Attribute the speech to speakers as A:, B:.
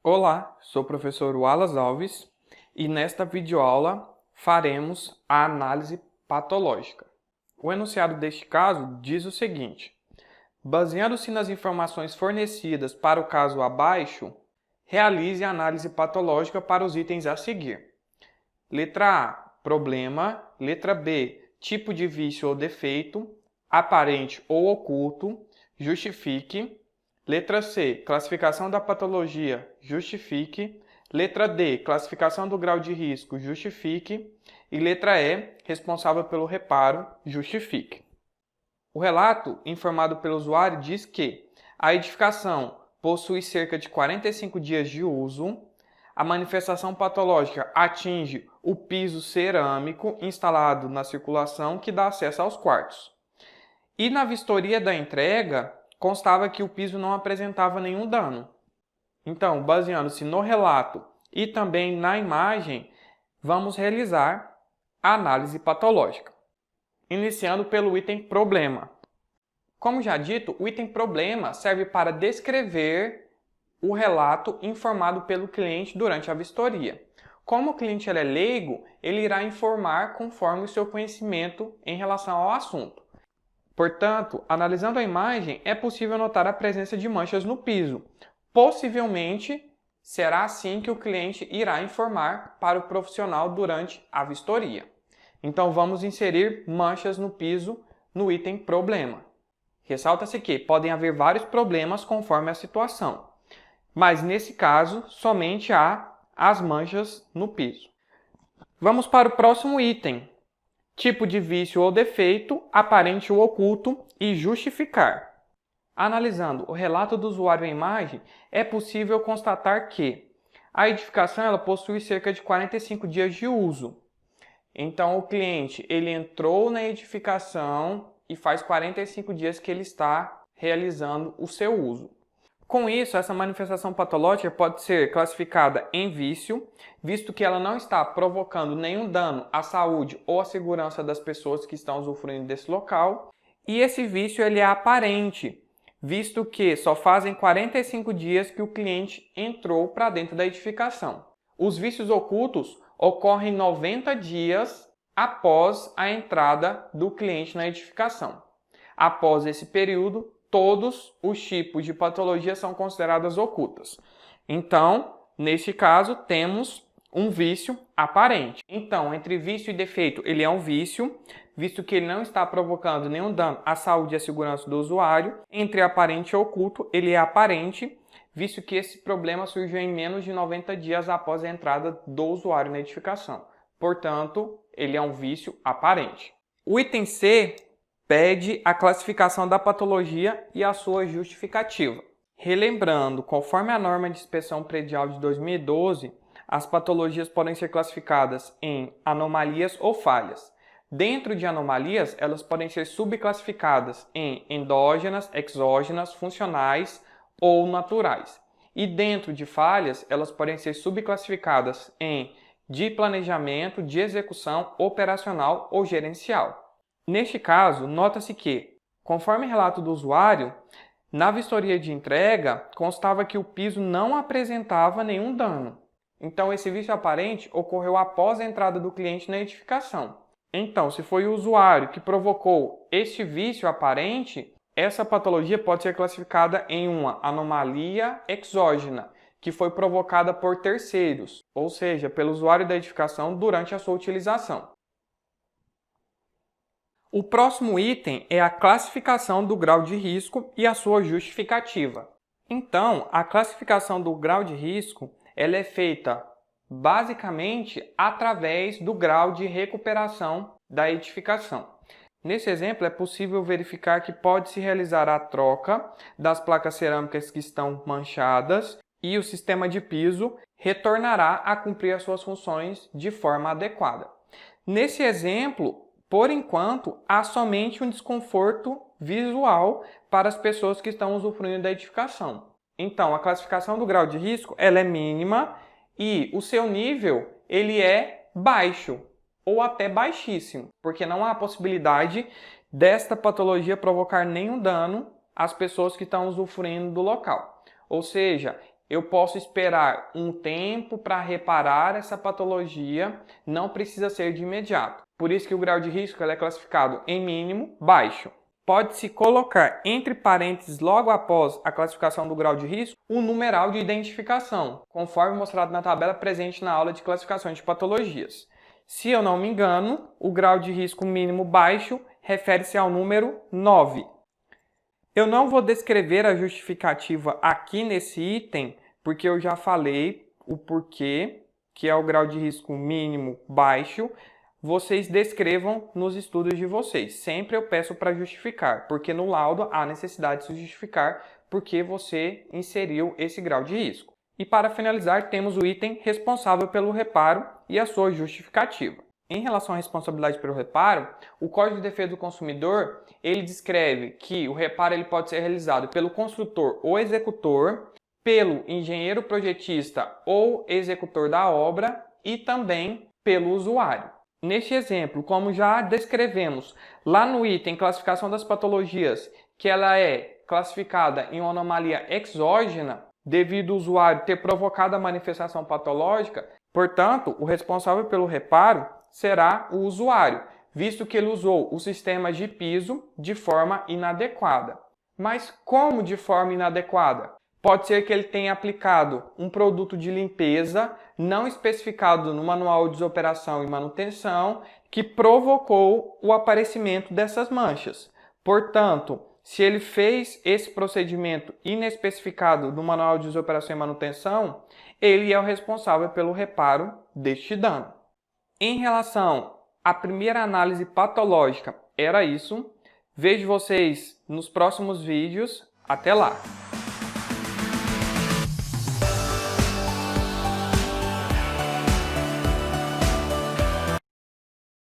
A: Olá, sou o professor Wallace Alves e nesta videoaula faremos a análise patológica. O enunciado deste caso diz o seguinte: baseando-se nas informações fornecidas para o caso abaixo, realize a análise patológica para os itens a seguir. Letra A, problema. Letra B, tipo de vício ou defeito, aparente ou oculto, justifique. Letra C, classificação da patologia, justifique. Letra D, classificação do grau de risco, justifique. E letra E, responsável pelo reparo, justifique. O relato informado pelo usuário diz que a edificação possui cerca de 45 dias de uso, a manifestação patológica atinge o piso cerâmico instalado na circulação que dá acesso aos quartos. E na vistoria da entrega, constava que o piso não apresentava nenhum dano. Então, baseando-se no relato e também na imagem, vamos realizar a análise patológica. Iniciando pelo item problema. Como já dito, o item problema serve para descrever o relato informado pelo cliente durante a vistoria. Como o cliente é leigo, ele irá informar conforme o seu conhecimento em relação ao assunto. Portanto, analisando a imagem, é possível notar a presença de manchas no piso. Possivelmente, será assim que o cliente irá informar para o profissional durante a vistoria. Então, vamos inserir manchas no piso no item problema. Ressalta-se que podem haver vários problemas conforme a situação, mas nesse caso, somente há as manchas no piso. Vamos para o próximo item. Tipo de vício ou defeito, aparente ou oculto e justificar. Analisando o relato do usuário em imagem, é possível constatar que a edificação ela possui cerca de 45 dias de uso. Então, o cliente ele entrou na edificação e faz 45 dias que ele está realizando o seu uso. Com isso, essa manifestação patológica pode ser classificada em vício, visto que ela não está provocando nenhum dano à saúde ou à segurança das pessoas que estão usufruindo desse local. E esse vício ele é aparente, visto que só fazem 45 dias que o cliente entrou para dentro da edificação. Os vícios ocultos ocorrem 90 dias após a entrada do cliente na edificação. Após esse período, todos os tipos de patologia são consideradas ocultas. Então, neste caso, temos um vício aparente. Então, entre vício e defeito, ele é um vício, visto que ele não está provocando nenhum dano à saúde e à segurança do usuário. Entre aparente e oculto, ele é aparente, visto que esse problema surgiu em menos de 90 dias após a entrada do usuário na edificação. Portanto, ele é um vício aparente. O item C pede a classificação da patologia e a sua justificativa. Relembrando, conforme a norma de inspeção predial de 2012, as patologias podem ser classificadas em anomalias ou falhas. Dentro de anomalias, elas podem ser subclassificadas em endógenas, exógenas, funcionais ou naturais. E dentro de falhas, elas podem ser subclassificadas em de planejamento, de execução, operacional ou gerencial. Neste caso, nota-se que, conforme relato do usuário, na vistoria de entrega constava que o piso não apresentava nenhum dano. Então, esse vício aparente ocorreu após a entrada do cliente na edificação. Então, se foi o usuário que provocou este vício aparente, essa patologia pode ser classificada em uma anomalia exógena, que foi provocada por terceiros, ou seja, pelo usuário da edificação durante a sua utilização. O próximo item é a classificação do grau de risco e a sua justificativa. Então, a classificação do grau de risco ela é feita basicamente através do grau de recuperação da edificação. Nesse exemplo, é possível verificar que pode-se realizar a troca das placas cerâmicas que estão manchadas e o sistema de piso retornará a cumprir as suas funções de forma adequada. Nesse exemplo, por enquanto, há somente um desconforto visual para as pessoas que estão usufruindo da edificação. Então, a classificação do grau de risco ela é mínima e o seu nível ele é baixo. ou até baixíssimo, porque não há possibilidade desta patologia provocar nenhum dano às pessoas que estão usufruindo do local. Ou seja, eu posso esperar um tempo para reparar essa patologia, não precisa ser de imediato. Por isso que o grau de risco é classificado em mínimo, baixo. Pode-se colocar entre parênteses, logo após a classificação do grau de risco, o numeral de identificação, conforme mostrado na tabela presente na aula de classificação de patologias. Se eu não me engano, o grau de risco mínimo baixo refere-se ao número 9. Eu não vou descrever a justificativa aqui nesse item, porque eu já falei o porquê, que é o grau de risco mínimo baixo. Vocês descrevam nos estudos de vocês. Sempre eu peço para justificar, porque no laudo há necessidade de se justificar porque você inseriu esse grau de risco. E para finalizar, temos o item responsável pelo reparo e a sua justificativa. Em relação à responsabilidade pelo reparo, o Código de Defesa do Consumidor, ele descreve que o reparo ele pode ser realizado pelo construtor ou executor, pelo engenheiro projetista ou executor da obra e também pelo usuário. Neste exemplo, como já descrevemos lá no item classificação das patologias, que ela é classificada em uma anomalia exógena, devido ao usuário ter provocado a manifestação patológica, portanto, o responsável pelo reparo será o usuário, visto que ele usou o sistema de piso de forma inadequada. Mas como de forma inadequada? Pode ser que ele tenha aplicado um produto de limpeza não especificado no manual de operação e manutenção que provocou o aparecimento dessas manchas. Portanto, se ele fez esse procedimento inespecificado no manual de operação e manutenção, ele é o responsável pelo reparo deste dano. Em relação à primeira análise patológica, era isso. Vejo vocês nos próximos vídeos. Até lá!